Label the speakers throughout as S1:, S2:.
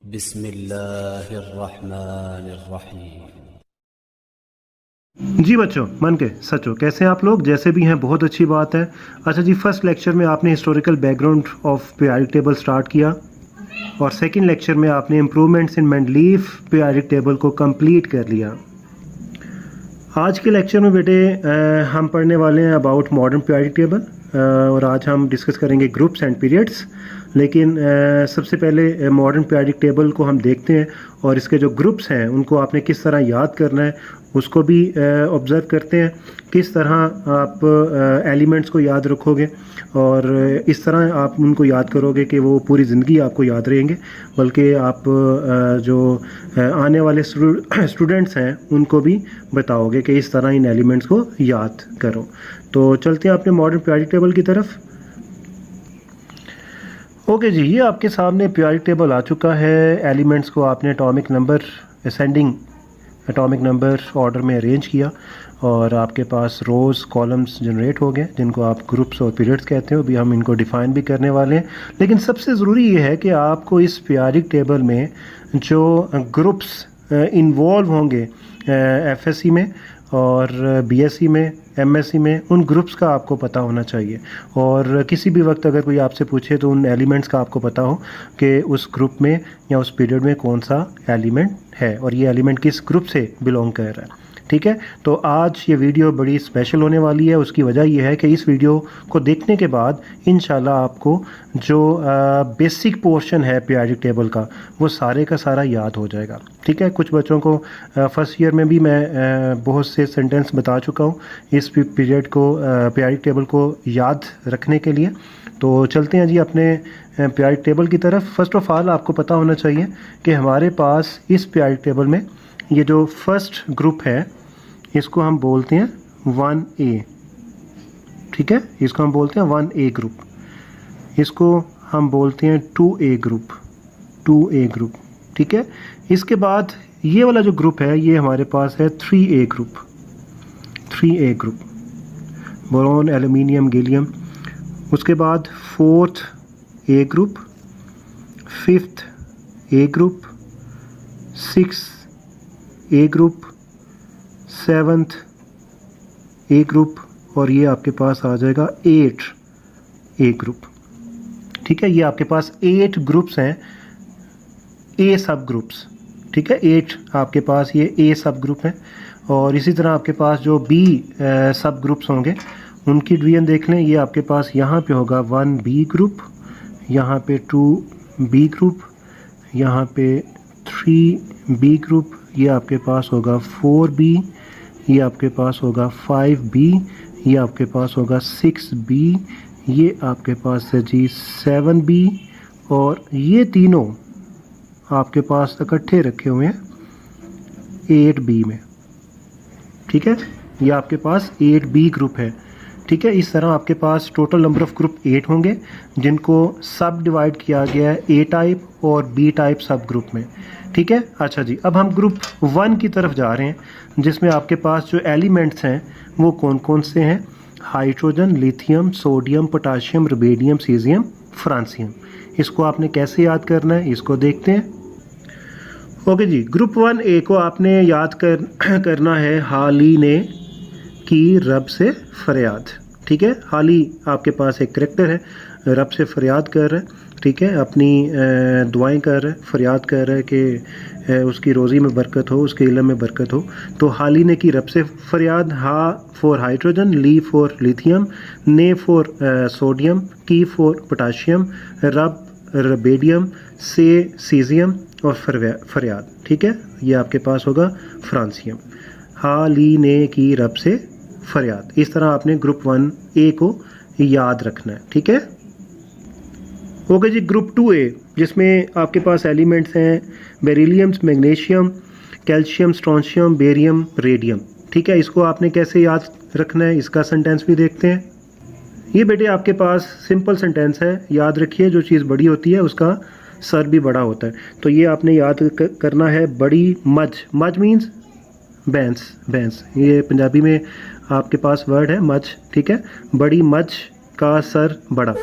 S1: बिस्मिल्लाहिर्रहमानिर्रहीम।
S2: जी बच्चों, मन के सचो कैसे हैं आप लोग? जैसे भी हैं बहुत अच्छी बात है। अच्छा जी, फर्स्ट लेक्चर में आपने historical background of periodic table start किया और सेकंड लेक्चर में आपने इम्प्रूवमेंट्स इन मेंडलीफ पीरियोडिक टेबल को कंप्लीट कर लिया। आज के लेक्चर में बेटे हम पढ़ने वाले हैं अबाउट मॉडर्न पीरियोडिक टेबल और आज हम डिस्कस करेंगे ग्रुप्स एंड पीरियड्स। लेकिन सबसे पहले मॉडर्न पीरियोडिक टेबल को हम देखते हैं और इसके जो ग्रुप्स हैं उनको आपने किस तरह याद करना है उसको भी ऑब्ज़र्व करते हैं। किस तरह आप एलिमेंट्स को याद रखोगे और इस तरह आप उनको याद करोगे कि वो पूरी ज़िंदगी आपको याद रहेंगे, बल्कि आप जो आने वाले स्टूडेंट्स हैं उनको भी बताओगे कि इस तरह इन एलिमेंट्स को याद करो। तो चलते हैं अपने मॉडर्न पीरियोडिक टेबल की तरफ। ओके जी, ये आपके सामने पीरियोडिक टेबल आ चुका है। एलिमेंट्स को आपने atomic number ascending atomic number order में अरेंज किया और आपके पास रोज़ कॉलम्स जनरेट हो गए जिनको आप ग्रुप्स और पीरियड्स कहते हो। अभी हम इनको डिफ़ाइन भी करने वाले हैं, लेकिन सबसे ज़रूरी ये है कि आपको इस पीरियोडिक टेबल में जो ग्रुप्स इन्वॉल्व होंगे एफएससी में और बीएससी में, एमएससी में, उन ग्रुप्स का आपको पता होना चाहिए। और किसी भी वक्त अगर कोई आपसे पूछे तो उन एलिमेंट्स का आपको पता हो कि उस ग्रुप में या उस पीरियड में कौन सा एलिमेंट है और ये एलिमेंट किस ग्रुप से बिलोंग कर रहा है। ठीक है, तो आज ये वीडियो बड़ी स्पेशल होने वाली है। उसकी वजह यह है कि इस वीडियो को देखने के बाद इंशाल्लाह आपको जो बेसिक पोर्शन है पीरियोडिक टेबल का वो सारे का सारा याद हो जाएगा। ठीक है, कुछ बच्चों को फर्स्ट ईयर में भी मैं बहुत से सेंटेंस बता चुका हूँ इस पीरियड को पीरियोडिक टेबल को याद रखने के लिए। तो चलते हैं जी अपने पीरियोडिक टेबल की तरफ। फर्स्ट ऑफ ऑल आपको पता होना चाहिए कि हमारे पास इस पीरियोडिक टेबल में ये जो फर्स्ट ग्रुप है इसको हम बोलते हैं 1A। ठीक है, इसको हम बोलते हैं 1A ग्रुप। इसको हम बोलते हैं 2A ग्रुप, 2A ग्रुप। ठीक है, इसके बाद ये वाला जो ग्रुप है ये हमारे पास है 3A group, 3A group, boron, aluminium, gallium. उसके बाद 4th A group, 5th A group, 6th A group, 7th A group और ये आपके पास आ जाएगा 8th A ग्रुप। ठीक है, ये आपके पास 8 ग्रुप्स हैं, A सब ग्रुप्स। ठीक है, 8 आपके पास ये A सब ग्रुप हैं। और इसी तरह आपके पास जो B सब ग्रुप्स होंगे उनकी डिवीजन देख लें। ये आपके पास यहाँ पे होगा 1B ग्रुप, यहाँ पे 2B ग्रुप, यहाँ पे 3B ग्रुप, ये आपके पास होगा 4B, ये आपके पास होगा 5B, ये आपके पास होगा 6B, ये आपके पास है जी 7B और ये तीनों आपके पास इकट्ठे रखे हुए हैं 8B में। ठीक है, ये आपके पास 8B ग्रुप है। ठीक है, इस तरह आपके पास टोटल नंबर ऑफ ग्रुप 8 होंगे जिनको सब डिवाइड किया गया है A टाइप और B टाइप सब ग्रुप में। ठीक है, अच्छा जी, अब हम ग्रुप 1 की तरफ जा रहे हैं जिसमें आपके पास जो एलिमेंट्स हैं वो कौन कौन से हैं? Hydrogen, lithium, sodium, potassium, rubidium, caesium, francium. इसको आपने कैसे याद करना है इसको देखते हैं। ओके जी, ग्रुप 1A को आपने याद करना है हाली ने की रब से फरियाद। ठीक है, हाली आपके पास एक करैक्टर है, रब से फरियाद कर रहा है। ठीक है, अपनी दुआएं कर रहा है, फरियाद कर रहा है कि उसकी रोज़ी में बरकत हो, उसके इल्म में बरकत हो। तो हाली ने की रब से फरियाद। हा फॉर हाइड्रोजन, ली फॉर लिथियम, ने फॉर सोडियम, की फॉर पोटाशियम, रब रुबिडियम, से सीजियम और फरियाद। ठीक है, ये आपके पास होगा फ्रांसियम। हाली ने की रब से फरियाद। इस तरह आपने ग्रुप 1A को याद रखना है। ठीक है, ओके जी, ग्रुप 2A जिसमें आपके पास एलिमेंट्स हैं beryllium, magnesium, calcium, strontium, barium, radium. ठीक है, इसको आपने कैसे याद रखना है इसका सेंटेंस भी देखते हैं। ये बेटे आपके पास सिंपल सेंटेंस है, याद रखिए जो चीज़ बड़ी होती है उसका सर भी बड़ा होता है। तो ये आपने याद करना है बड़ी मज। मज मीन्स भैंस, भैंस। ये पंजाबी में आपके पास वर्ड है मज। ठीक है, बड़ी मज का सर बड़ा।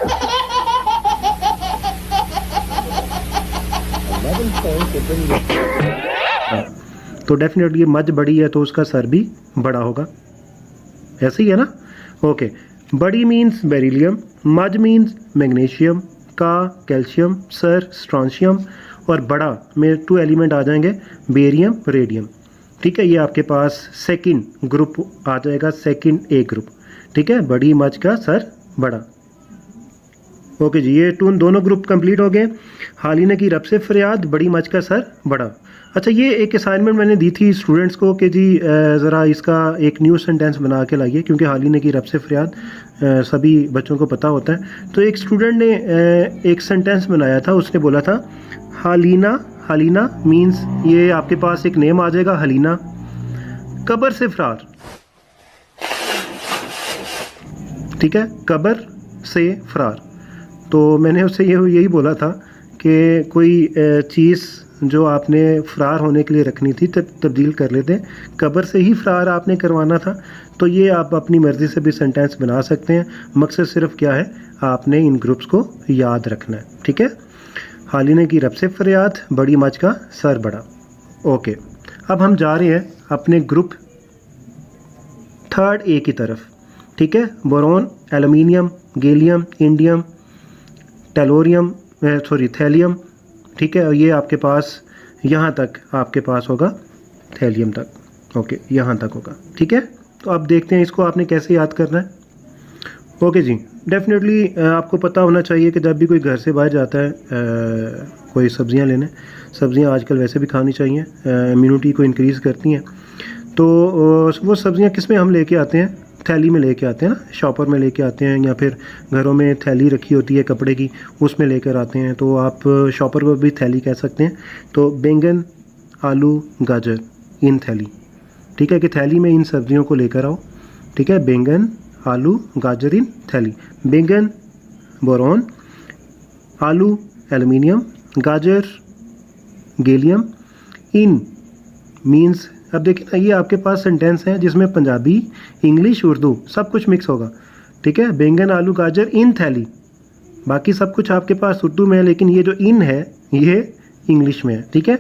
S2: तो डेफिनेटली ये मज बड़ी है तो उसका सर भी बड़ा होगा, ऐसे ही है ना। ओके, बड़ी मीन्स बेरिलियम, मज मीन्स मैग्नीशियम, का कैल्शियम, सर स्ट्रॉन्शियम, और बड़ा में 2 एलिमेंट आ जाएंगे बेरियम रेडियम। ठीक है, ये आपके पास सेकंड ग्रुप आ जाएगा, सेकंड ए ग्रुप। ठीक है, बड़ी मज का सर बड़ा। ओके जी, ये दोनों ग्रुप कंप्लीट हो गए। हालिना की रब से फरियाद, बड़ी मज का सर बड़ा। अच्छा, ये एक असाइनमेंट मैंने दी थी स्टूडेंट्स को कि जी ज़रा इसका एक न्यू सेंटेंस बना के लाइए, क्योंकि हालिना की रब से फरियाद सभी बच्चों को पता होता है। तो एक स्टूडेंट ने एक सेंटेंस बनाया था, उसने बोला था हालिना, हालिना मीन्स ये आपके पास एक नेम आ जाएगा हलीना, कब्र से फरार। ठीक है, कब्र से फरार। तो मैंने उससे यही बोला था कि कोई चीज़ जो आपने फ़रार होने के लिए रखनी थी तब्दील कर लेते हैं, कब्र से ही फ़रार आपने करवाना था। तो ये आप अपनी मर्ज़ी से भी सेंटेंस बना सकते हैं, मकसद सिर्फ क्या है, आपने इन ग्रुप्स को याद रखना है। ठीक है, हालिना की रब से फरियाद, बड़ी मच का सर बड़ा। ओके, अब हम जा रहे हैं अपने ग्रुप 3 ए की तरफ। ठीक है, boron, aluminium, gallium, indium, thallium. ठीक है, और ये आपके पास यहाँ तक आपके पास होगा, थैलियम तक। ओके, यहाँ तक होगा। ठीक है, तो अब देखते हैं इसको आपने कैसे याद करना है। ओके जी, डेफिनेटली आपको पता होना चाहिए कि जब भी कोई घर से बाहर जाता है कोई सब्ज़ियाँ लेने, सब्ज़ियाँ आजकल वैसे भी खानी चाहिए, इम्यूनिटी को इंक्रीज़ करती हैं। तो वो सब्ज़ियाँ किस में हम लेके आते हैं, थैली में लेके आते हैं ना, शॉपर में लेके आते हैं, या फिर घरों में थैली रखी होती है कपड़े की, उसमें लेकर आते हैं। तो आप शॉपर को भी थैली कह सकते हैं। तो बैंगन, आलू, गाजर इन थैली। ठीक है, कि थैली में इन सब्जियों को लेकर आओ। ठीक है, बैंगन, आलू, गाजर इन थैली। बैंगन बोरोन, आलू एल्युमिनियम, गाजर गैलियम, इन मीन्स, अब देखिए ना, ये आपके पास सेंटेंस है जिसमें पंजाबी, इंग्लिश, उर्दू सब कुछ मिक्स होगा। ठीक है, बैंगन, आलू, गाजर इन थैली, बाकी सब कुछ आपके पास उर्दू में है, लेकिन ये जो इन है ये इंग्लिश में है। ठीक है,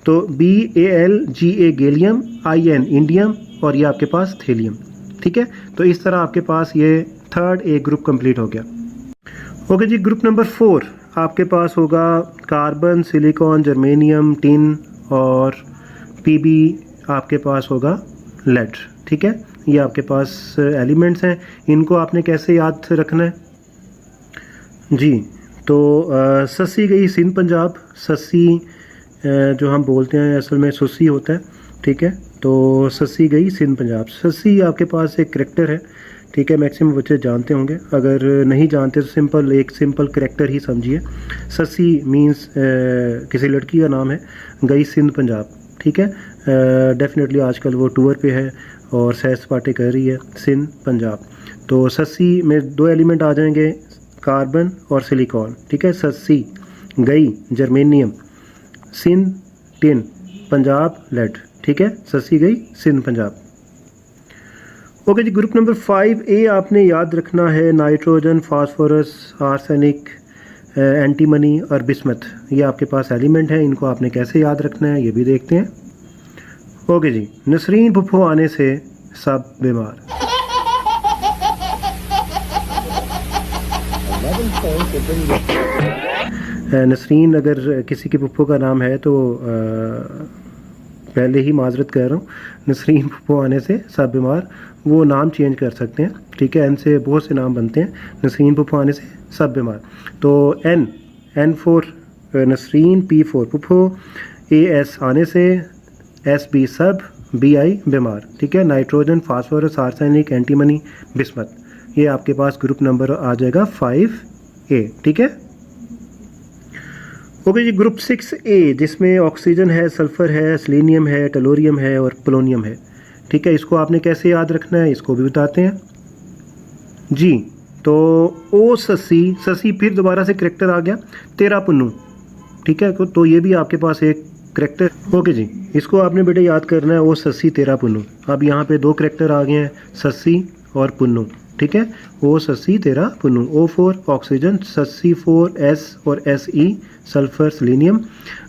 S2: तो BALGA गैलियम, IN इंडियम, और ये आपके पास थैलियम। ठीक है, तो इस तरह आपके पास ये 3 ए ग्रुप कंप्लीट हो गया। ओके जी, ग्रुप नंबर 4 आपके पास होगा कार्बन, सिलिकॉन, जर्मेनियम, टिन, और PB आपके पास होगा लेड। ठीक है, ये आपके पास एलिमेंट्स हैं, इनको आपने कैसे याद रखना है जी। तो सस्सी गई सिंध पंजाब, सस्सी जो हम बोलते हैं असल में सुस्सी होता है। ठीक है, तो सस्सी गई सिंध पंजाब, सस्सी आपके पास एक करैक्टर है। ठीक है, मैक्सिमम बच्चे जानते होंगे, अगर नहीं जानते तो एक सिंपल करैक्टर ही समझिए। सस्सी मीन्स किसी लड़की का नाम है, गई सिंध पंजाब। ठीक है, डेफिनेटली आजकल वो टूर पे है और सैर सपाटे कर रही है सिंध पंजाब। तो सस्सी में 2 एलिमेंट आ जाएंगे, कार्बन और सिलिकॉन। ठीक है, सस्सी गई germanium, Sindh tin, Punjab lead. ठीक है, सस्सी गई सिंध पंजाब। ओके जी, ग्रुप नंबर 5 ए आपने याद रखना है नाइट्रोजन, फास्फोरस, आर्सेनिक, एंटीमनी और बिस्मथ। ये आपके पास एलिमेंट हैं, इनको आपने कैसे याद रखना है ये भी देखते हैं। ओके जी, नसरीन फुफ्फो आने से सब बीमार। नसरीन अगर किसी के फुफ्फो का नाम है तो पहले ही माजरत कर रहा हूँ, नसरीन फुफ्फो आने से सब बीमार, वो नाम चेंज कर सकते हैं। ठीक है, एन से बहुत से नाम बनते हैं, नसरीन फुफ्फो आने से सब बीमार। तो N for Nasreen, P for फुफ्फो, AS आने से, SB सब, BI बीमार। ठीक है, nitrogen, phosphorus, arsenic, antimony, bismuth. ये आपके पास ग्रुप नंबर आ जाएगा 5A। ठीक है, ओके जी, ग्रुप 6A जिसमें ऑक्सीजन है, सल्फर है, सेलेनियम है, टेलोरियम है और पोलोनियम है। ठीक है, इसको आपने कैसे याद रखना है इसको भी बताते हैं जी। तो ओ ससी फिर दोबारा से करैक्टर आ गया, तेरा पुन्नू। ठीक है, तो ये भी आपके पास एक करैक्टर। ओके जी, इसको आपने बेटे याद करना है, ओ ससी तेरा पुन्नू। अब यहाँ पे 2 करैक्टर आ गए हैं, ससी और पुन्नू। ठीक है। O सस्सी13 पुन्नू, O4 ऑक्सीजन, सस्सी4 S और Se सल्फर सेलेनियम,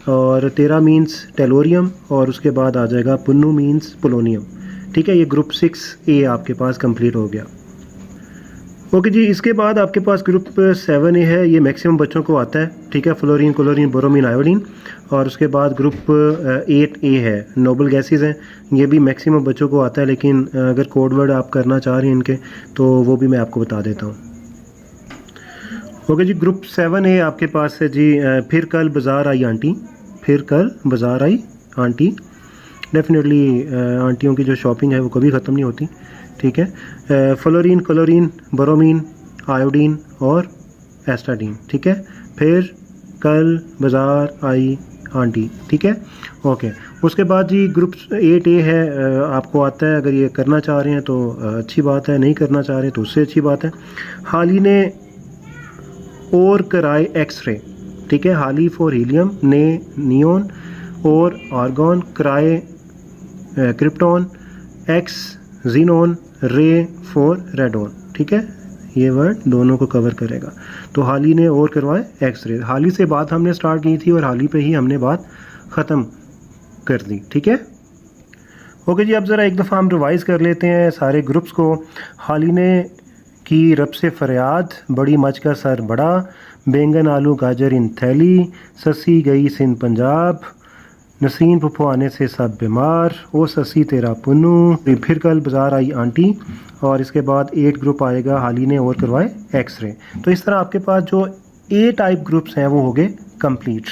S2: और 13 मीन्स टेलोरियम, और उसके बाद आ जाएगा पुन्नू मीन्स पोलोनियम। ठीक है, ये ग्रुप 6A आपके पास कंप्लीट हो गया। ओके जी, इसके बाद आपके पास ग्रुप 7A है, ये मैक्सिमम बच्चों को आता है। ठीक है, फ्लोरीन, क्लोरीन, बोरोमीन, आयोडीन। और उसके बाद ग्रुप 8A है, नोबल गैसेस हैं, ये भी मैक्सिमम बच्चों को आता है, लेकिन अगर कोड वर्ड आप करना चाह रहे हैं इनके तो वो भी मैं आपको बता देता हूँ। ओके जी, ग्रुप 7A आपके पास है जी, फिर कल बाज़ार आई आंटी, फिर कल बाज़ार आई आंटी। डेफिनेटली आंटियों की जो शॉपिंग है वो कभी ख़त्म नहीं होती। ठीक है, फ्लोरीन, क्लोरीन, बोरोमीन, आयोडीन और एस्टाडीन। ठीक है, फिर कल बाज़ार आई आंटी। ठीक है, ओके। उसके बाद जी ग्रुप 8A है, आपको आता है, अगर ये करना चाह रहे हैं तो अच्छी बात है, नहीं करना चाह रहे हैं तो उससे अच्छी बात है। हाली ने और कराए एक्सरे। ठीक है, हाली फॉर हीलियम, ने नियोन, और आर्गॉन, कराए क्रिप्टॉन, एक्स जीनोन, रे फॉर रेडॉन। ठीक है, ये वर्ड दोनों को कवर करेगा। तो हाली ने और करवाए एक्सरे, हाली से बात हमने स्टार्ट की थी और हाली पे ही हमने बात ख़त्म कर दी। ठीक है, ओके जी, अब ज़रा एक दफ़ा हम रिवाइज़ कर लेते हैं सारे ग्रुप्स को। हाली ने की रब से फरियाद, बड़ी मच का सर बड़ा, बैंगन आलू गाजर इन थैली, ससी गई सिंध पंजाब, नसीन पुप्पो आने से सब बीमार, ओ सस्सी13 पुन्नू, फिर कल बाज़ार आई आंटी, और इसके बाद 8 ग्रुप आएगा, हाली ने और करवाए एक्सरे। तो इस तरह आपके पास जो A टाइप ग्रुप्स हैं वो हो गए कंप्लीट।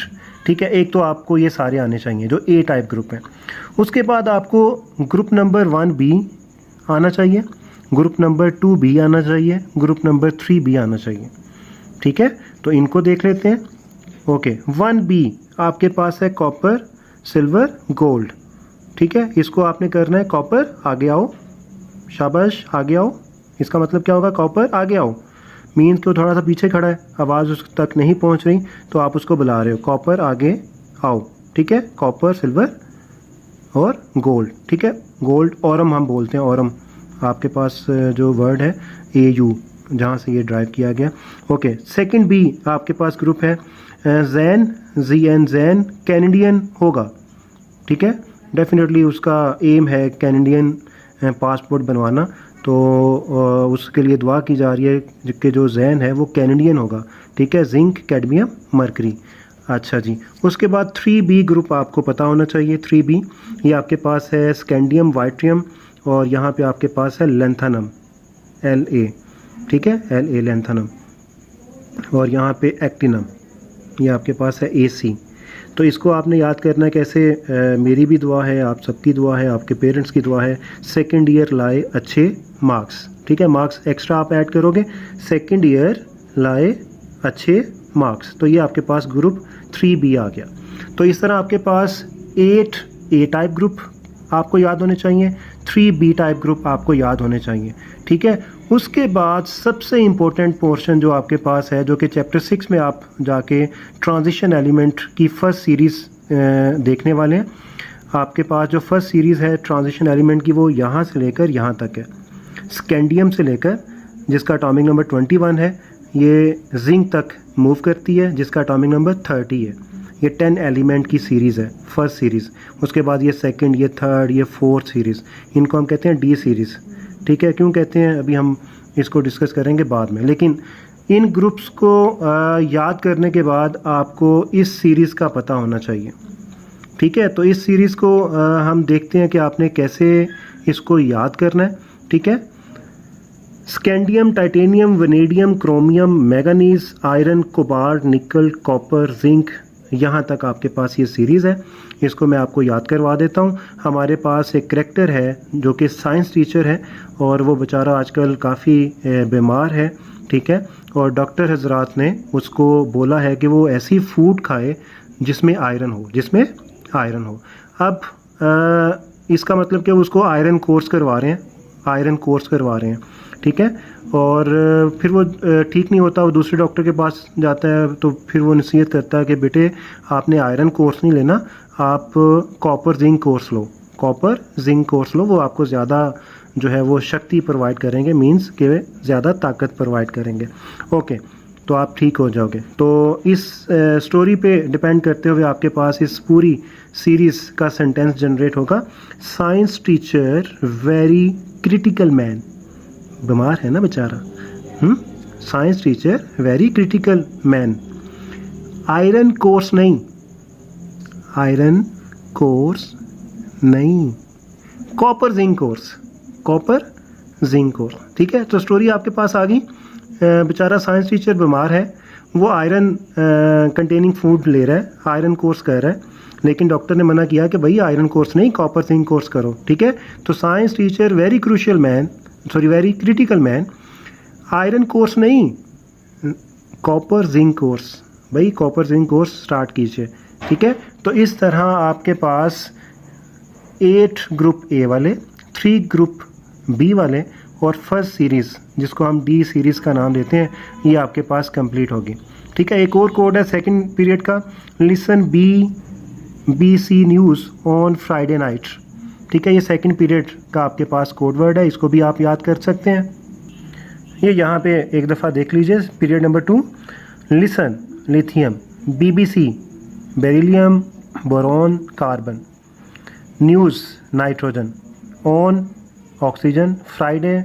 S2: ठीक है, एक तो आपको ये सारे आने चाहिए जो A टाइप ग्रुप हैं। उसके बाद आपको ग्रुप नंबर 1B आना चाहिए, ग्रुप नंबर 2B आना चाहिए, ग्रुप नंबर 3B आना चाहिए। ठीक है, तो इनको देख लेते हैं। ओके, 1B आपके पास है कॉपर, सिल्वर, गोल्ड। ठीक है, इसको आपने करना है कॉपर आगे आओ, शाबाश आगे आओ। इसका मतलब क्या होगा, कॉपर आगे आओ मीन्स कि वो थोड़ा सा पीछे खड़ा है, आवाज़ उस तक नहीं पहुंच रही, तो आप उसको बुला रहे हो कॉपर आगे आओ। ठीक है, कॉपर, सिल्वर और गोल्ड। ठीक है, गोल्ड औरम हम बोलते हैं, औरम आपके पास जो वर्ड है AU जहाँ से ये ड्राइव किया गया। ओके, सेकंड B आपके पास ग्रुप है जैन, ZN जैन, कैनेडियन होगा। ठीक है, डेफिनेटली उसका एम है कैनेडियन पासपोर्ट बनवाना, तो उसके लिए दुआ की जा रही है कि जो जैन है वो कैनेडियन होगा। ठीक है, जिंक, कैडमियम, मरकरी। अच्छा जी, उसके बाद 3B ग्रुप आपको पता होना चाहिए। 3B ये आपके पास है स्कैंडियम, वाइट्रियम, और यहाँ पे आपके पास है लेंथानम, LA। ठीक है, LA लेंथानम, और यहाँ पे एक्टिनम, ये आपके पास है AC। तो इसको आपने याद करना है कैसे, मेरी भी दुआ है, आप सबकी दुआ है, आपके पेरेंट्स की दुआ है, सेकंड ईयर लाए अच्छे मार्क्स। ठीक है, मार्क्स एक्स्ट्रा आप ऐड करोगे, सेकंड ईयर लाए अच्छे मार्क्स, तो ये आपके पास ग्रुप 3B आ गया। तो इस तरह आपके पास 8 A टाइप ग्रुप आपको याद होने चाहिए, 3B टाइप ग्रुप आपको याद होने चाहिए। ठीक है, उसके बाद सबसे इम्पोर्टेंट पोर्शन जो आपके पास है, जो कि चैप्टर 6 में आप जाके ट्रांजिशन एलिमेंट की फर्स्ट सीरीज़ देखने वाले हैं। आपके पास जो फर्स्ट सीरीज़ है ट्रांजिशन एलिमेंट की वो यहाँ से लेकर यहाँ तक है, स्कैंडियम से लेकर जिसका एटॉमिक नंबर 21 है, ये जिंक तक मूव करती है जिसका एटॉमिक नंबर 30 है। ये 10 एलिमेंट की सीरीज़ है, फर्स्ट सीरीज़। उसके बाद ये सेकंड, ये थर्ड, ये फोर्थ सीरीज़, इनको हम कहते हैं D सीरीज़। ठीक है, क्यों कहते हैं अभी हम इसको डिस्कस करेंगे बाद में, लेकिन इन ग्रुप्स को याद करने के बाद आपको इस सीरीज़ का पता होना चाहिए। ठीक है, तो इस सीरीज़ को हम देखते हैं कि आपने कैसे इसको याद करना है। ठीक है, scandium, titanium, vanadium, chromium, manganese, iron, cobalt, निकल, कॉपर, जिंक, यहाँ तक आपके पास ये सीरीज़ है। इसको मैं आपको याद करवा देता हूँ। हमारे पास एक करेक्टर है जो कि साइंस टीचर है और वो बेचारा आजकल काफ़ी बीमार है। ठीक है, और डॉक्टर हजरात ने उसको बोला है कि वो ऐसी फूड खाए जिसमें आयरन हो, जिसमें आयरन हो। अब इसका मतलब कि उसको आयरन कोर्स करवा रहे हैं, आयरन कोर्स करवा रहे हैं। ठीक है, और फिर वो ठीक नहीं होता, वो दूसरे डॉक्टर के पास जाता है, तो फिर वो नसीहत करता है कि बेटे आपने आयरन कोर्स नहीं लेना, आप कॉपर जिंक कोर्स लो, कॉपर जिंक कोर्स लो, वो आपको ज़्यादा जो है वो शक्ति प्रोवाइड करेंगे, मींस कि वे ज़्यादा ताकत प्रोवाइड करेंगे। ओके, तो आप ठीक हो जाओगे। तो इस स्टोरी पे डिपेंड करते हुए आपके पास इस पूरी सीरीज़ का सेंटेंस जनरेट होगा। Science teacher very critical man, बीमार है ना बेचारा। Science teacher very critical man. Iron course नहीं, आयरन कोर्स नहीं, copper zinc course, copper zinc course. ठीक है, तो स्टोरी आपके पास आ गई। बेचारा साइंस टीचर बीमार है, वो आयरन कंटेनिंग फूड ले रहा है, आयरन कोर्स कर रहा है, लेकिन डॉक्टर ने मना किया कि भाई आयरन कोर्स नहीं, कॉपर जिंक कोर्स करो। ठीक है, तो science teacher very crucial man, sorry very critical man, iron course नहीं, कॉपर जिंक कोर्स, भाई कॉपर जिंक कोर्स स्टार्ट कीजिए। ठीक है, तो इस तरह आपके पास 8 ग्रुप ए वाले, 3 ग्रुप बी वाले और फर्स्ट सीरीज़ जिसको हम डी सीरीज़ का नाम देते हैं, ये आपके पास कंप्लीट होगी। ठीक है, एक और कोड है सेकंड पीरियड का, listen BBC news on Friday night. ठीक है, ये सेकंड पीरियड का आपके पास कोड वर्ड है, इसको भी आप याद कर सकते हैं। ये यहाँ पे एक दफ़ा देख लीजिए, period number 2, listen lithium, BBC beryllium boron carbon, news nitrogen, on oxygen, Friday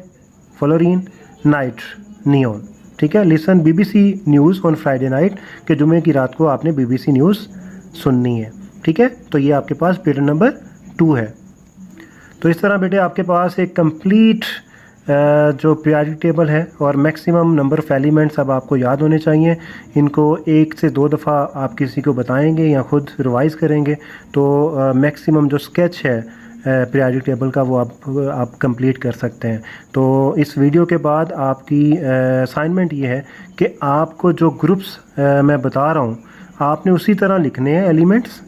S2: fluorine, night neon. ठीक है, listen BBC news on Friday night, के जुमे की रात को आपने BBC न्यूज़ सुननी है। ठीक है, तो ये आपके पास पीरियड नंबर 2 है। तो इस तरह बेटे आपके पास एक कंप्लीट जो पीरियोडिक टेबल है और मैक्सिमम नंबर ऑफ एलिमेंट्स अब आपको याद होने चाहिए। इनको 1 से 2 दफ़ा आप किसी को बताएंगे या ख़ुद रिवाइज़ करेंगे तो मैक्सिमम जो स्केच है पीरियोडिक टेबल का वो आप कंप्लीट कर सकते हैं। तो इस वीडियो के बाद आपकी असाइनमेंट ये है कि आपको जो ग्रुप्स मैं बता रहा हूँ आपने उसी तरह लिखने हैं एलिमेंट्स।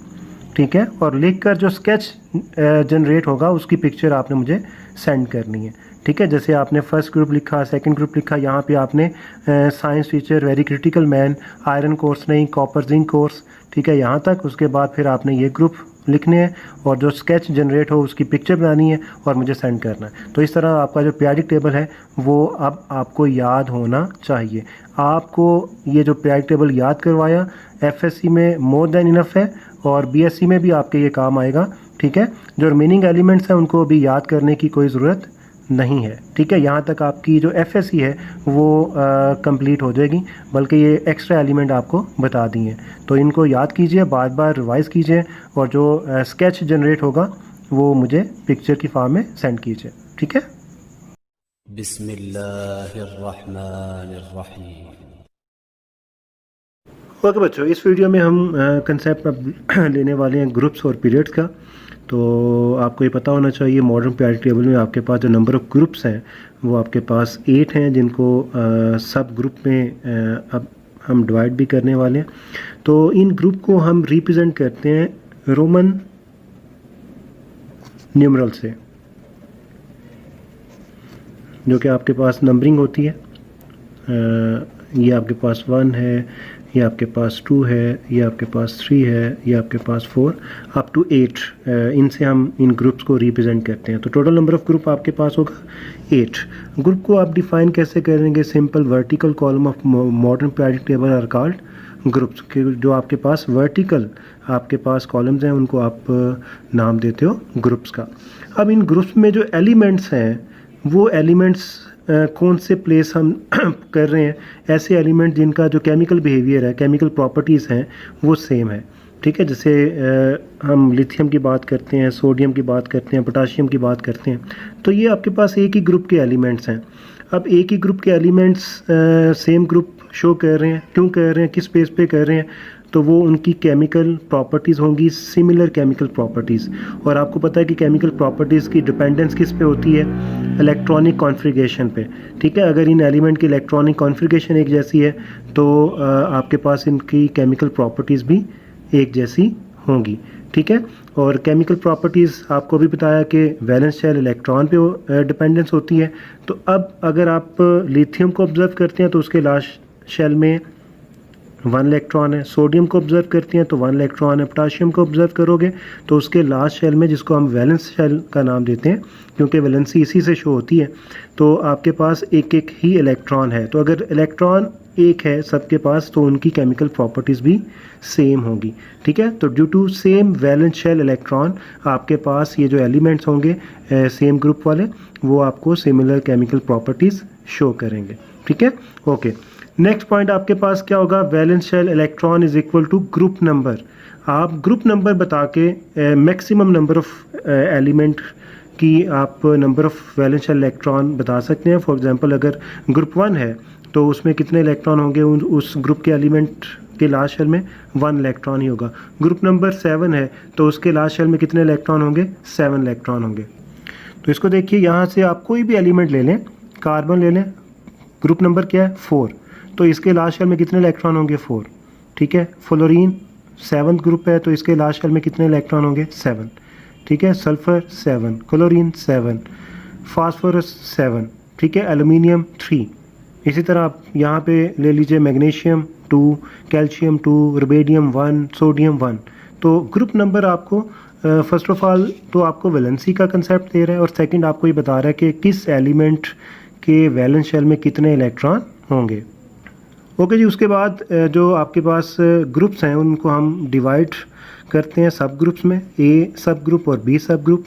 S2: ठीक है, और लिखकर जो स्केच जनरेट होगा उसकी पिक्चर आपने मुझे सेंड करनी है। ठीक है, जैसे आपने फर्स्ट ग्रुप लिखा, सेकंड ग्रुप लिखा, यहाँ पे आपने science teacher very critical man, iron course नहीं, कॉपर जिंक कोर्स। ठीक है, यहाँ तक। उसके बाद फिर आपने ये ग्रुप लिखने हैं और जो स्केच जनरेट हो उसकी पिक्चर बनानी है और मुझे सेंड करना है। तो इस तरह आपका जो पीरियोडिक टेबल है वो अब आपको याद होना चाहिए। आपको ये जो पीरियोडिक टेबल याद करवाया FSC में मोर देन इनफ है और BSc में भी आपके ये काम आएगा। ठीक है, जो रिमेनिंग एलिमेंट्स हैं उनको अभी याद करने की कोई ज़रूरत नहीं है। ठीक है, यहाँ तक आपकी जो FSC है वो कंप्लीट हो जाएगी, बल्कि ये एक्स्ट्रा एलिमेंट आपको बता दिए। तो इनको याद कीजिए, बार बार रिवाइज़ कीजिए और जो स्केच जनरेट होगा वो मुझे पिक्चर की फॉर्म में सेंड कीजिए। ठीक है,
S1: बिस्मिल्लाहिर्रहमानिर्रहीम।
S2: ओके बच्चों, इस वीडियो में हम कंसेप्ट अब लेने वाले हैं ग्रुप्स और पीरियड्स का। तो आपको ये पता होना चाहिए मॉडर्न पीरियोडिक टेबल में आपके पास जो नंबर ऑफ़ ग्रुप्स हैं वो आपके पास 8 हैं, जिनको सब ग्रुप में अब हम डिवाइड भी करने वाले हैं। तो इन ग्रुप को हम रिप्रेजेंट करते हैं रोमन न्यूमरल से, जो कि आपके पास नंबरिंग होती है। ये आपके पास 1 है, ये आपके पास 2 है, ये आपके पास 3 है, ये आपके पास 4 अप टू 8। इनसे हम इन ग्रुप्स को रिप्रेजेंट करते हैं। तो टोटल नंबर ऑफ़ ग्रुप आपके पास होगा 8। ग्रुप को आप डिफाइन कैसे करेंगे? Simple vertical column of modern periodic table are called groups. के जो आपके पास वर्टिकल आपके पास कॉलम्स हैं उनको आप नाम देते हो ग्रुप्स का। अब इन ग्रुप्स में जो एलिमेंट्स हैं वो एलिमेंट्स कौन से प्लेस हम कर रहे हैं? ऐसे एलिमेंट जिनका जो केमिकल बिहेवियर है, केमिकल प्रॉपर्टीज़ हैं वो सेम है। ठीक है, जैसे हम लिथियम की बात करते हैं, सोडियम की बात करते हैं, पोटाशियम की बात करते हैं, तो ये आपके पास एक ही ग्रुप के एलिमेंट्स हैं। अब एक ही ग्रुप के एलिमेंट्स सेम ग्रुप शो कर रहे हैं, क्यों कर रहे हैं, किस बेस पे कर रहे हैं? तो वो उनकी केमिकल प्रॉपर्टीज़ होंगी सिमिलर केमिकल प्रॉपर्टीज़। और आपको पता है कि केमिकल प्रॉपर्टीज़ की डिपेंडेंस किस पे होती है? इलेक्ट्रॉनिक कॉन्फ़िगरेशन पे। ठीक है, अगर इन एलिमेंट की इलेक्ट्रॉनिक कॉन्फ़िगरेशन एक जैसी है तो आपके पास इनकी केमिकल प्रॉपर्टीज़ भी एक जैसी होंगी। ठीक है, और केमिकल प्रॉपर्टीज़ आपको भी बताया कि वैलेंस शेल इलेक्ट्रॉन पे डिपेंडेंस होती है। तो अब अगर आप लिथियम को ऑब्ज़र्व करते हैं तो उसके लास्ट शेल में 1 इलेक्ट्रॉन है। सोडियम को ऑब्जर्व करते हैं तो 1 इलेक्ट्रॉन है। पोटाशियम को ऑब्जर्व करोगे तो उसके लास्ट शेल में, जिसको हम वैलेंस शेल का नाम देते हैं क्योंकि वैलेंसी इसी से शो होती है, तो आपके पास एक एक ही इलेक्ट्रॉन है। तो अगर इलेक्ट्रॉन एक है सबके पास तो उनकी केमिकल प्रॉपर्टीज़ भी सेम होगी। ठीक है, तो due to same valence shell electron आपके पास ये जो एलिमेंट्स होंगे सेम ग्रुप वाले, वो आपको सिमिलर केमिकल प्रॉपर्टीज़ शो करेंगे। ठीक है, ओके। नेक्स्ट पॉइंट आपके पास क्या होगा, valence shell electron is equal to group number. आप ग्रुप नंबर बता के मैक्सिमम नंबर ऑफ एलिमेंट की आप number of valence shell electron बता सकते हैं। फॉर एग्जांपल अगर ग्रुप 1 है तो उसमें कितने इलेक्ट्रॉन होंगे, उस ग्रुप के एलिमेंट के लास्ट शेल में 1 इलेक्ट्रॉन ही होगा। ग्रुप नंबर 7 है तो उसके लास्ट शेल में कितने इलेक्ट्रॉन होंगे, 7 इलेक्ट्रॉन होंगे। तो इसको देखिए, यहाँ से आप कोई भी एलिमेंट ले लें, कार्बन ले लें, ग्रुप नंबर क्या है 4, तो इसके लास्ट शेल में कितने इलेक्ट्रॉन होंगे 4। ठीक है, फ्लोरीन 7th ग्रुप है तो इसके लास्ट शेल में कितने इलेक्ट्रॉन होंगे 7। ठीक है, सल्फर 7, क्लोरीन 7, फास्फोरस 7। ठीक है, एल्यूमिनियम 3। इसी तरह आप यहाँ पे ले लीजिए मैग्नीशियम 2, कैल्शियम 2, रुबिडियम 1, सोडियम 1। तो ग्रुप नंबर आपको फर्स्ट ऑफ ऑल तो आपको वैलेंसी का कंसेप्ट दे रहा है और सेकंड आपको ये बता रहा है कि किस एलिमेंट के वैलेंस शेल में कितने इलेक्ट्रॉन होंगे। ओके जी, उसके बाद जो आपके पास ग्रुप्स हैं उनको हम डिवाइड करते हैं सब ग्रुप्स में, ए सब ग्रुप और बी सब ग्रुप।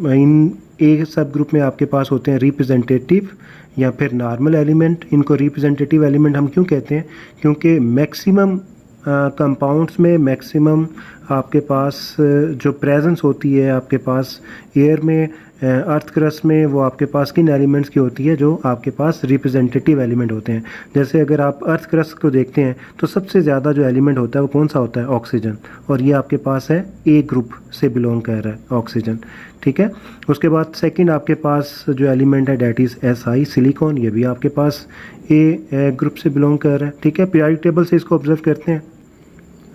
S2: इन ए सब ग्रुप में आपके पास होते हैं रिप्रेजेंटेटिव या फिर नॉर्मल एलिमेंट। इनको रिप्रेजेंटेटिव एलिमेंट हम क्यों कहते हैं, क्योंकि मैक्सिमम कंपाउंड्स में मैक्सिमम आपके पास जो प्रेजेंस होती है आपके पास एयर में, अर्थ क्रस्ट में, वो आपके पास किन एलिमेंट्स की होती है, जो आपके पास रिप्रेजेंटेटिव एलिमेंट होते हैं। जैसे अगर आप अर्थ क्रस्ट को देखते हैं तो सबसे ज़्यादा जो एलिमेंट होता है वो कौन सा होता है, ऑक्सीजन, और ये आपके पास है ए ग्रुप से बिलोंग कर रहा है ऑक्सीजन। ठीक है, उसके बाद सेकंड आपके पास जो एलिमेंट है डेट इज़ SI सिलिकॉन, ये भी आपके पास ए ग्रुप से बिलोंग कर रहा है। ठीक है, पीरियोडिक टेबल से इसको ऑब्जर्व करते हैं।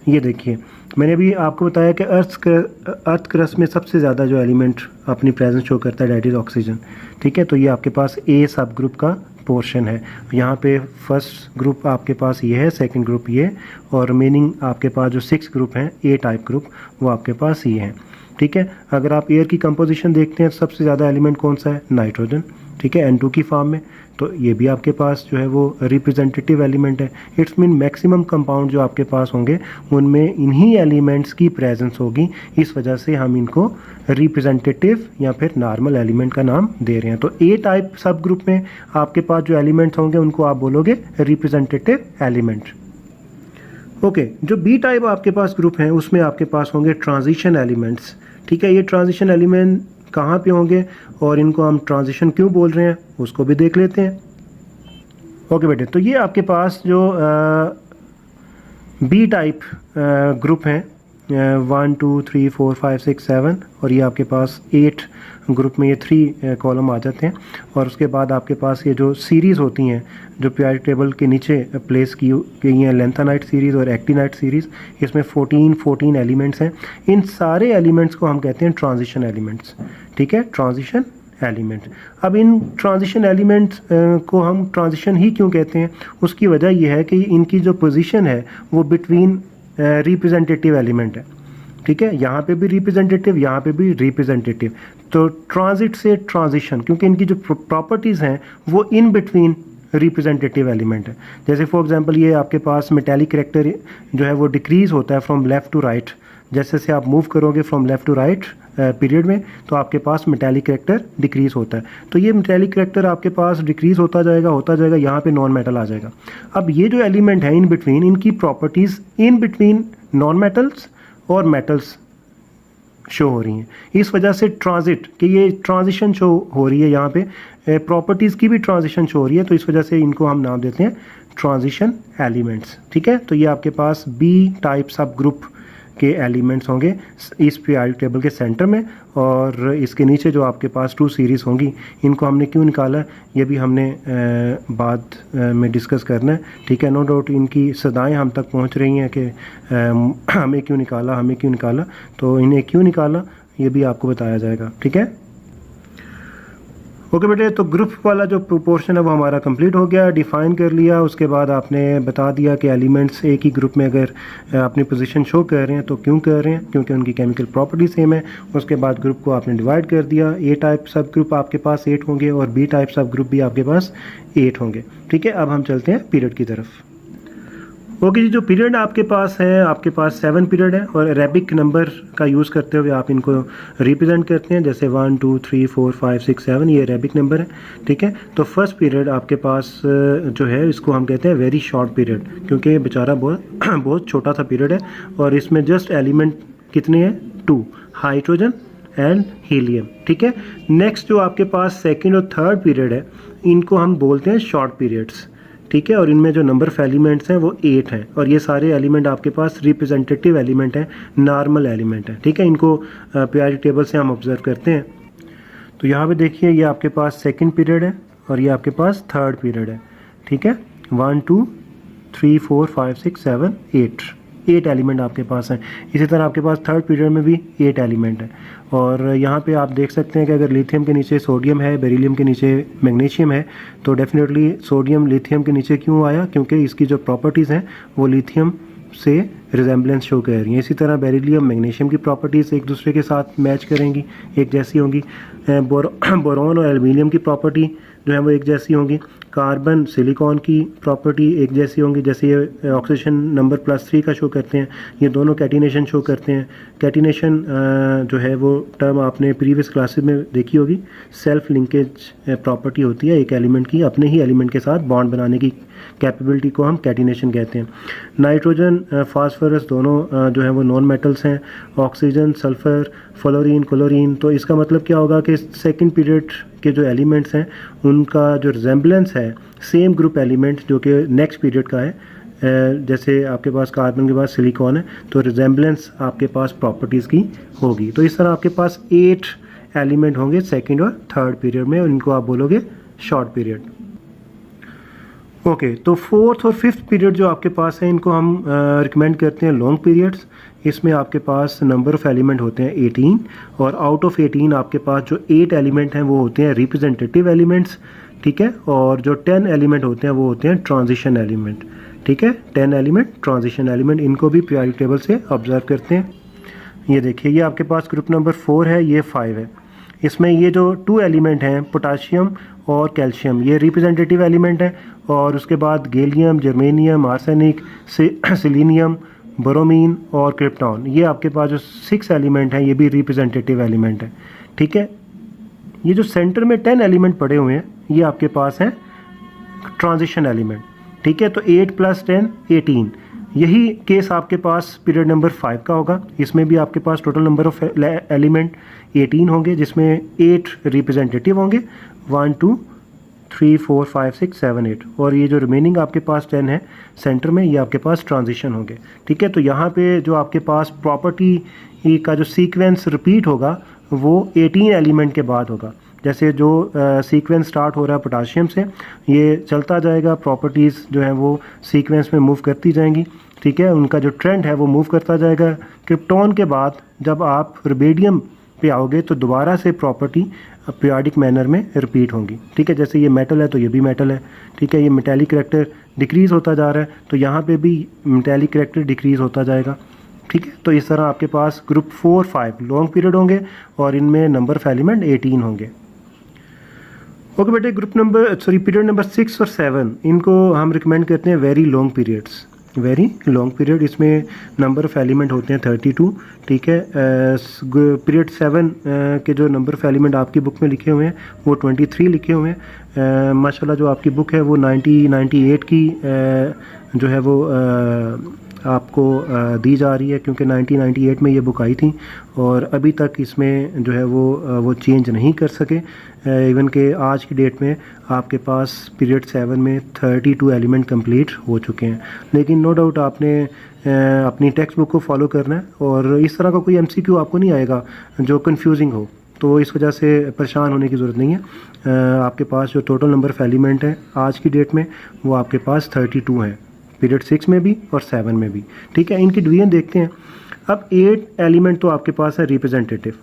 S2: ये देखिए, मैंने भी आपको बताया कि अर्थ क्रस्ट में सबसे ज़्यादा जो एलिमेंट अपनी प्रेजेंस शो करता है डेट इज़ ऑक्सीजन। ठीक है, तो ये आपके पास ए सब ग्रुप का पोर्शन है। यहाँ पे फर्स्ट ग्रुप आपके पास ये है, सेकंड ग्रुप ये, और रिमेनिंग आपके पास जो 6 ग्रुप हैं ए टाइप ग्रुप, वो आपके पास ये हैं। ठीक है, अगर आप एयर की कंपोजिशन देखते हैं तो सबसे ज़्यादा एलिमेंट कौन सा है, नाइट्रोजन। ठीक है, N2 की फॉर्म में, तो ये भी आपके पास जो है वो रिप्रेजेंटेटिव एलिमेंट है। इट्स मीन मैक्सिमम कंपाउंड जो आपके पास होंगे उनमें इन्हीं एलिमेंट्स की प्रेजेंस होगी, इस वजह से हम इनको रिप्रेजेंटेटिव या फिर नॉर्मल एलिमेंट का नाम दे रहे हैं। तो ए टाइप सब ग्रुप में आपके पास जो एलिमेंट्स होंगे उनको आप बोलोगे रिप्रेजेंटेटिव एलिमेंट। ओके, जो बी टाइप आपके पास ग्रुप हैं उसमें आपके पास होंगे ट्रांजिशन एलिमेंट्स। ठीक है, ये ट्रांजिशन एलिमेंट कहाँ पे होंगे और इनको हम ट्रांजिशन क्यों बोल रहे हैं उसको भी देख लेते हैं। ओके बेटे, तो ये आपके पास जो बी टाइप ग्रुप हैं 1 2 3 4 5 6 7, और ये आपके पास 8 ग्रुप में ये 3 कॉलम आ जाते हैं। और उसके बाद आपके पास ये जो सीरीज़ होती हैं जो पीरियोडिक टेबल के नीचे प्लेस की गई हैं, लेंथेनाइट सीरीज़ और एक्टिनाइट सीरीज़, इसमें 14 एलिमेंट्स हैं। इन सारे एलिमेंट्स को हम कहते हैं ट्रांजिशन एलिमेंट्स। ठीक है, ट्रांजिशन एलिमेंट। अब इन ट्रांजिशन एलिमेंट्स को हम ट्रांजिशन ही क्यों कहते हैं, उसकी वजह यह है कि इनकी जो पोजीशन है वो बिटवीन रिप्रेजेंटेटिव एलिमेंट है। ठीक है, यहाँ पे भी रिप्रेजेंटेटिव, यहाँ पे भी रिप्रेजेंटेटिव। तो ट्रांजिट से ट्रांजिशन, क्योंकि इनकी जो प्रॉपर्टीज़ हैं वो इन बिटवीन रिप्रेजेंटेटिव एलिमेंट है। जैसे फॉर एग्जांपल ये आपके पास मेटालिक कैरेक्टर जो है वो डिक्रीज होता है फ्रॉम लेफ़्ट टू राइट। जैसे से आप मूव करोगे from left to right period में, तो आपके पास मेटालिक कैरेक्टर डिक्रीज होता है। तो ये मेटालिक कैरेक्टर आपके पास डिक्रीज होता जाएगा, यहाँ पे नॉन मेटल आ जाएगा। अब ये जो एलिमेंट है इन बिटवीन, इनकी properties in between non metals और मेटल्स शो हो रही हैं। इस वजह से ट्रांजिट कि ये ट्रांजिशन शो हो रही है, यहाँ पे प्रॉपर्टीज़ की भी ट्रांजिशन शो हो रही है, तो इस वजह से इनको हम नाम देते हैं ट्रांजिशन एलिमेंट्स। ठीक है, तो ये आपके पास बी टाइप सब ग्रुप के एलिमेंट्स होंगे इस पीरियोडिक टेबल के सेंटर में, और इसके नीचे जो आपके पास 2 सीरीज़ होंगी, इनको हमने क्यों निकाला ये भी हमने बाद में डिस्कस करना है। ठीक है, नो डाउट इनकी सदाएं हम तक पहुंच रही हैं कि हमें क्यों निकाला, तो इन्हें क्यों निकाला ये भी आपको बताया जाएगा। ठीक है, ओके बेटे, तो ग्रुप वाला जो पोर्शन है वो हमारा कंप्लीट हो गया, डिफ़ाइन कर लिया। उसके बाद आपने बता दिया कि एलिमेंट्स एक ही ग्रुप में अगर अपनी पोजीशन शो कर रहे हैं तो क्यों कर रहे हैं, क्योंकि उनकी केमिकल प्रॉपर्टी सेम है। उसके बाद ग्रुप को आपने डिवाइड कर दिया, ए टाइप सब ग्रुप आपके पास 8 होंगे और बी टाइप सब ग्रुप भी आपके पास 8 होंगे। ठीक है, अब हम चलते हैं पीरियड की तरफ। ओके जी, जो पीरियड आपके पास है, आपके पास 7 पीरियड है और अरेबिक नंबर का यूज़ करते हुए आप इनको रिप्रेजेंट करते हैं, जैसे 1 2 3 4 5 6 7, ये अरेबिक नंबर है। ठीक है, तो फर्स्ट पीरियड आपके पास जो है इसको हम कहते हैं वेरी शॉर्ट पीरियड, क्योंकि ये बेचारा बहुत छोटा सा पीरियड है और इसमें जस्ट एलिमेंट कितने हैं, 2, हाइड्रोजन एंड हीलियम। ठीक है, नेक्स्ट जो आपके पास सेकेंड और थर्ड पीरियड है, इनको हम बोलते हैं शॉर्ट पीरियड्स। ठीक है, और इनमें जो नंबर ऑफ एलिमेंट्स हैं वो 8 हैं और ये सारे एलिमेंट आपके पास रिप्रेजेंटेटिव एलिमेंट हैं, नॉर्मल एलिमेंट हैं। ठीक है, इनको पीरियोडिक टेबल से हम ऑब्जर्व करते हैं। तो यहाँ पे देखिए, ये आपके पास सेकंड पीरियड है और ये आपके पास थर्ड पीरियड है। ठीक है, 1 2 3 4 5 6 7 8 एलिमेंट आपके पास हैं। इसी तरह आपके पास थर्ड पीरियड में भी 8 एलिमेंट हैं और यहाँ पे आप देख सकते हैं कि अगर लिथियम के नीचे सोडियम है, बेरिलियम के नीचे मैग्नीशियम है, तो डेफिनेटली सोडियम लिथियम के नीचे क्यों आया, क्योंकि इसकी जो प्रॉपर्टीज़ हैं वो लिथियम से रिजेंबलेंस शो कर रही हैं। इसी तरह बेरिलियम मैग्नीशियम की प्रॉपर्टीज़ एक दूसरे के साथ मैच करेंगी, एक जैसी होंगी। बोरॉन और एल्यूमिनियम की प्रॉपर्टी जो है वो एक जैसी होंगी। कार्बन सिलिकॉन की प्रॉपर्टी एक जैसी होंगी, जैसे ये ऑक्सीजन नंबर +3 का शो करते हैं, ये दोनों कैटिनेशन शो करते हैं। कैटिनेशन जो है वो टर्म आपने प्रीवियस क्लासेस में देखी होगी, सेल्फ लिंकेज प्रॉपर्टी होती है एक एलिमेंट की अपने ही एलिमेंट के साथ बॉन्ड बनाने की कैपेबिलिटी को हम कैटिनेशन कहते हैं। नाइट्रोजन फास्फोरस दोनों जो है वो नॉन मेटल्स हैं, ऑक्सीजन सल्फ़र फ्लोरीन क्लोरीन। तो इसका मतलब क्या होगा कि सेकंड पीरियड के जो एलिमेंट्स हैं उनका जो रिजेंबलेंस है सेम ग्रुप एलिमेंट जो कि नेक्स्ट पीरियड का है, जैसे आपके पास कार्बन के पास सिलिकॉन है, तो रिजेंबलेंस आपके पास प्रॉपर्टीज़ की होगी। तो इस तरह आपके पास 8 एलिमेंट होंगे सेकंड और थर्ड पीरियड में और इनको आप बोलोगे शॉर्ट पीरियड। ओके, तो फोर्थ और फिफ्थ पीरियड जो आपके पास है इनको हम रिकमेंड करते हैं लॉन्ग पीरियड्स। इसमें आपके पास नंबर ऑफ़ एलिमेंट होते हैं 18 और आउट ऑफ 18 आपके पास जो 8 एलिमेंट हैं वो होते हैं रिप्रेजेंटेटिव एलिमेंट्स। ठीक है, और जो 10 एलिमेंट होते हैं वो होते हैं ट्रांजिशन एलिमेंट। ठीक है, 10 एलिमेंट ट्रांजिशन एलिमेंट, इनको भी पीरियोडिक टेबल से ऑब्जर्व करते हैं। ये देखिए, ये आपके पास ग्रुप नंबर 4 है, ये 5 है। इसमें ये जो 2 एलिमेंट हैं पोटाशियम और कैल्शियम, ये रिप्रेजेंटेटिव एलिमेंट हैं और उसके बाद gallium, germanium, arsenic, selenium, bromine और क्रिप्टॉन, ये आपके पास जो 6 एलिमेंट हैं ये भी रिप्रेजेंटेटिव एलिमेंट हैं। ठीक है, ये जो सेंटर में 10 एलिमेंट पड़े हुए हैं ये आपके पास हैं ट्रांजिशन एलिमेंट। ठीक है, तो 8 + 10 18, यही केस आपके पास पीरियड नंबर 5 का होगा। इसमें भी आपके पास टोटल नंबर ऑफ एलिमेंट 18 होंगे, जिसमें 8 रिप्रेजेंटेटिव होंगे, 1 2 3 4 5 6 7 8, और ये जो रिमेनिंग आपके पास 10 है सेंटर में, ये आपके पास ट्रांजिशन होंगे। ठीक है, तो यहाँ पे जो आपके पास प्रॉपर्टी का जो सीक्वेंस रिपीट होगा वो 18 एलिमेंट के बाद होगा। जैसे जो सीक्वेंस स्टार्ट हो रहा है पोटाशियम से, ये चलता जाएगा, प्रॉपर्टीज़ जो हैं वो सीक्वेंस में मूव करती जाएंगी। ठीक है, उनका जो ट्रेंड है वो मूव करता जाएगा। क्रिप्टॉन के बाद जब आप रुबिडियम पे आओगे तो दोबारा से प्रॉपर्टी पीरियोडिक मैनर में रिपीट होंगी। ठीक है, जैसे ये मेटल है तो ये भी मेटल है। ठीक है, ये मेटेलिक करैक्टर डिक्रीज़ होता जा रहा है तो यहाँ पे भी मेटेलिक करैक्टर डिक्रीज़ होता जाएगा। ठीक है, तो इस तरह आपके पास ग्रुप 4 5 लॉन्ग पीरियड होंगे और इनमें नंबर ऑफ एलिमेंट 18 होंगे। ओके बेटे, पीरियड नंबर 6 और 7 इनको हम रिकमेंड करते हैं very long periods. Very long period, इसमें नंबर ऑफ़ एलिमेंट होते हैं 32। ठीक है, पीरियड 7 के जो नंबर ऑफ़ एलिमेंट आपकी बुक में लिखे हुए हैं वो 23 लिखे हुए हैं। माशाल्लाह जो आपकी बुक है वो 98 की जो है वो आपको दी जा रही है, क्योंकि 1998 में ये बुक आई थी और अभी तक इसमें जो है वो चेंज नहीं कर सके। इवन के आज की डेट में आपके पास पीरियड 7 में 32 एलिमेंट कंप्लीट हो चुके हैं। लेकिन नो डाउट आपने अपनी टेक्स्ट बुक को फॉलो करना है और इस तरह का कोई MCQ आपको नहीं आएगा जो कंफ्यूजिंग हो, तो इस वजह से परेशान होने की ज़रूरत नहीं है। आपके पास जो टोटल नंबर ऑफ़ एलिमेंट है आज की डेट में वो आपके पास 32 हैं, पीरियड 6 में भी और 7 में भी। ठीक है, इनकी डिवीजन देखते हैं। अब 8 एलिमेंट तो आपके पास है रिप्रेजेंटेटिव।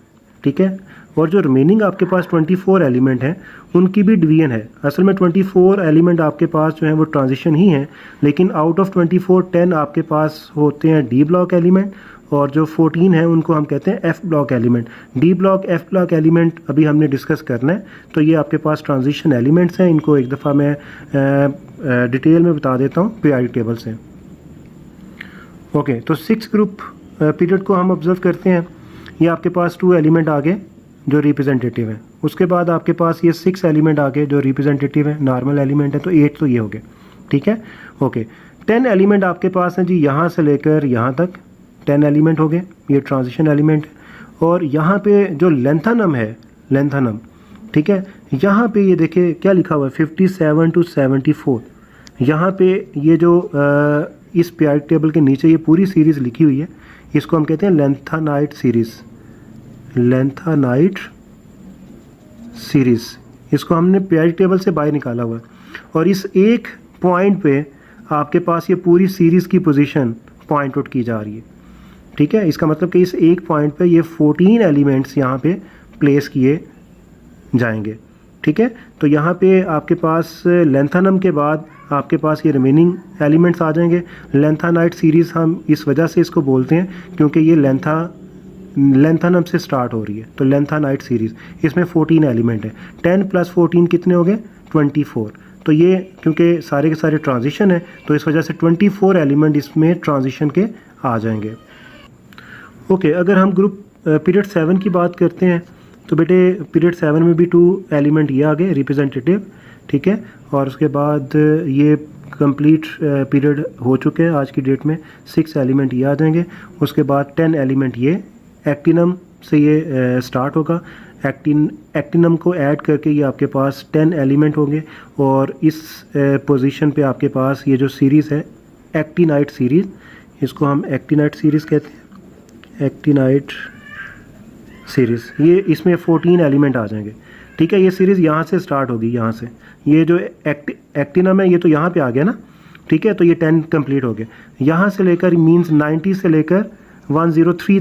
S2: ठीक है, और जो रिमेनिंग आपके पास 24 एलिमेंट हैं उनकी भी डिवीजन है। असल में 24 एलिमेंट आपके पास जो हैं वो ट्रांजिशन ही हैं, लेकिन आउट ऑफ 24 10 आपके पास होते हैं डी ब्लॉक एलिमेंट, और जो 14 है उनको हम कहते हैं F block element. D block F block element अभी हमने डिस्कस करना है। तो ये आपके पास ट्रांजिशन एलिमेंट्स हैं, इनको एक दफ़ा मैं डिटेल में बता देता हूँ पीरियोडिक टेबल से। ओके, तो 6 ग्रुप पीरियड को हम ऑब्जर्व करते हैं। ये आपके पास 2 एलिमेंट आ गए जो रिप्रेजेंटेटिव हैं, उसके बाद आपके पास ये 6 एलिमेंट आ गए जो रिप्रेजेंटेटिव है, नॉर्मल एलिमेंट है, तो 8 तो ये हो गए, ठीक है। ओके, 10 एलिमेंट आपके पास हैं जी, यहाँ से लेकर यहाँ तक 10 एलिमेंट हो गए, ये ट्रांजिशन एलिमेंट है। और यहाँ पे जो लेंथानम है, लेंथानम, ठीक है, यहाँ पे ये देखिए क्या लिखा हुआ है 57 to 74। यहाँ पे ये जो इस पीरियोडिक टेबल के नीचे ये पूरी सीरीज़ लिखी हुई है, इसको हम कहते हैं लेंथानाइट सीरीज़, लेंथानाइट सीरीज़। इसको हमने पीरियोडिक टेबल से बाहर निकाला हुआ है, और इस एक पॉइंट पे आपके पास ये पूरी सीरीज़ की पोजीशन पॉइंट आउट की जा रही है, ठीक है। इसका मतलब कि इस एक पॉइंट पे ये 14 एलिमेंट्स यहाँ पे प्लेस किए जाएंगे, ठीक है। तो यहाँ पे आपके पास लेंथानम के बाद आपके पास ये रिमेनिंग एलिमेंट्स आ जाएंगे। लेंथानाइट सीरीज़ हम इस वजह से इसको बोलते हैं क्योंकि ये लेंथानम से स्टार्ट हो रही है, तो लेंथानाइट सीरीज़, इसमें 14 एलिमेंट है। 10 + 14 कितने हो गए? 24। तो ये क्योंकि सारे के सारे ट्रांजिशन है, तो इस वजह से 24 एलिमेंट इसमें ट्रांजिशन के आ जाएंगे। ओके, अगर हम ग्रुप पीरियड 7 की बात करते हैं तो बेटे पीरियड 7 में भी 2 एलिमेंट ये आ गए रिप्रेजेंटेटिव, ठीक है। और उसके बाद ये कंप्लीट पीरियड हो चुके हैं आज की डेट में, 6 एलिमेंट ये आ जाएंगे। उसके बाद 10 एलिमेंट ये एक्टिनम से ये स्टार्ट होगा। एक्टिनम को ऐड करके ये आपके पास 10 एलिमेंट होंगे, और इस पोजीशन पे आपके पास ये जो सीरीज़ है एक्टिनाइट सीरीज़, इसको हम एक्टिनाइट सीरीज़ कहते हैं, एक्टिनाइट सीरीज़। ये इसमें 14 एलिमेंट आ जाएंगे, ठीक है। ये सीरीज़ यहाँ से स्टार्ट होगी, यहाँ से ये जो एक्टिनम है ये तो यहाँ पे आ गया ना, ठीक है। तो ये 10 कंप्लीट हो गए, यहाँ से लेकर मींस 90 से लेकर 103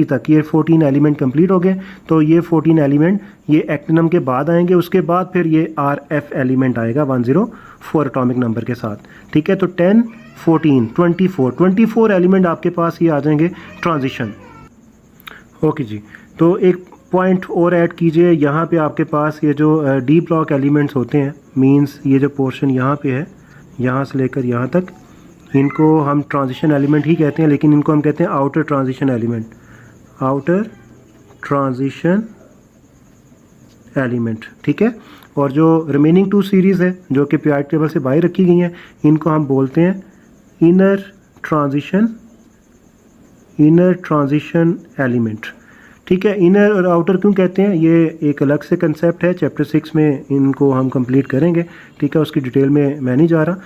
S2: तक ये 14 एलिमेंट कंप्लीट हो गए। तो ये 14 एलिमेंट ये एक्टिनम के बाद आएंगे, उसके बाद फिर ये RF एलिमेंट आएगा 104 एटॉमिक नंबर के साथ, ठीक है। तो 10 14 24 एलिमेंट आपके पास ये आ जाएंगे ट्रांजिशन। ओके जी, तो एक पॉइंट और ऐड कीजिए, यहाँ पे आपके पास ये जो डी ब्लॉक एलिमेंट्स होते हैं, मींस ये जो पोर्शन यहाँ पे है, यहाँ से लेकर यहाँ तक, इनको हम ट्रांजिशन एलिमेंट ही कहते हैं, लेकिन इनको हम कहते हैं outer transition element, outer transition element, ठीक है। और जो रिमेनिंग 2 सीरीज़ है जो कि पीरियोडिक टेबल से बाहर रखी गई हैं, इनको हम बोलते हैं इनर ट्रांजिशन एलिमेंट, ठीक है। इनर और आउटर क्यों कहते हैं, ये एक अलग से कंसेप्ट है, चैप्टर 6 में इनको हम कंप्लीट करेंगे, ठीक है। उसकी डिटेल में मैं नहीं जा रहा।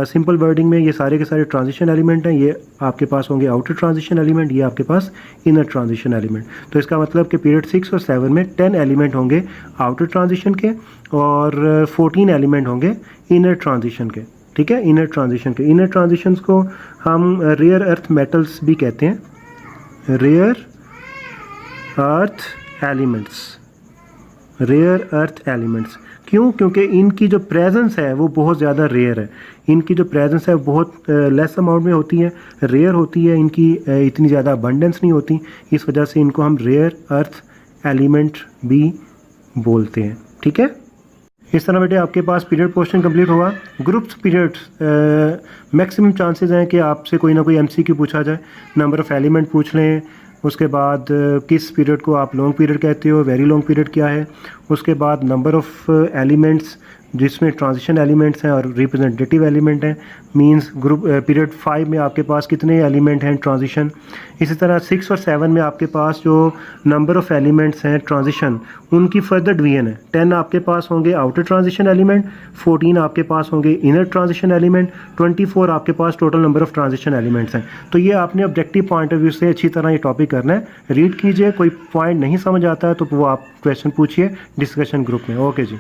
S2: सिंपल वर्डिंग में ये सारे के सारे ट्रांजिशन एलिमेंट हैं, ये आपके पास होंगे आउटर ट्रांजिशन एलिमेंट, ये आपके पास इनर ट्रांजिशन एलिमेंट। तो इसका मतलब कि पीरियड 6 और 7 में 10 एलिमेंट होंगे आउटर ट्रांजिशन के, और 14 एलिमेंट होंगे इनर ट्रांजिशन के, ठीक है। इनर ट्रांजिशन के, इनर ट्रांजिशंस को हम रेयर अर्थ मेटल्स भी कहते हैं, रेयर अर्थ एलिमेंट्स। क्यों? क्योंकि इनकी जो प्रेजेंस है वो बहुत ज़्यादा रेयर है, इनकी जो प्रेजेंस है बहुत लेस अमाउंट में होती है, रेयर होती है, इनकी इतनी ज़्यादा अबंडेंस नहीं होती, इस वजह से इनको हम रेयर अर्थ एलिमेंट भी बोलते हैं, ठीक है। इस तरह बेटे आपके पास पीरियड पोर्शन कंप्लीट होगा। ग्रुप्स पीरियड्स मैक्सिमम चांसेस हैं कि आपसे कोई ना कोई MCQ पूछा जाए, नंबर ऑफ़ एलिमेंट पूछ लें, उसके बाद किस पीरियड को आप लॉन्ग पीरियड कहते हो, वेरी लॉन्ग पीरियड क्या है, उसके बाद नंबर ऑफ़ एलिमेंट्स जिसमें ट्रांजिशन एलिमेंट्स हैं और रिप्रेजेंटेटिव एलिमेंट हैं, मींस ग्रुप पीरियड 5 में आपके पास कितने एलिमेंट हैं ट्रांजिशन। इसी तरह 6 और 7 में आपके पास जो नंबर ऑफ़ एलिमेंट्स हैं ट्रांजिशन, उनकी फर्दर डिवीजन है। 10 आपके पास होंगे आउटर ट्रांजिशन एलिमेंट, 14 आपके पास होंगे इनर ट्रांजिशन एलिमेंट, 24 आपके पास total number of transition elements हैं। तो ये आपने ऑब्जेक्टिव पॉइंट ऑफ व्यू से अच्छी तरह ये टॉपिक करना है, रीड कीजिए, कोई पॉइंट नहीं समझ आता है तो वो आप क्वेश्चन पूछिए डिस्कशन ग्रुप में। ओके जी।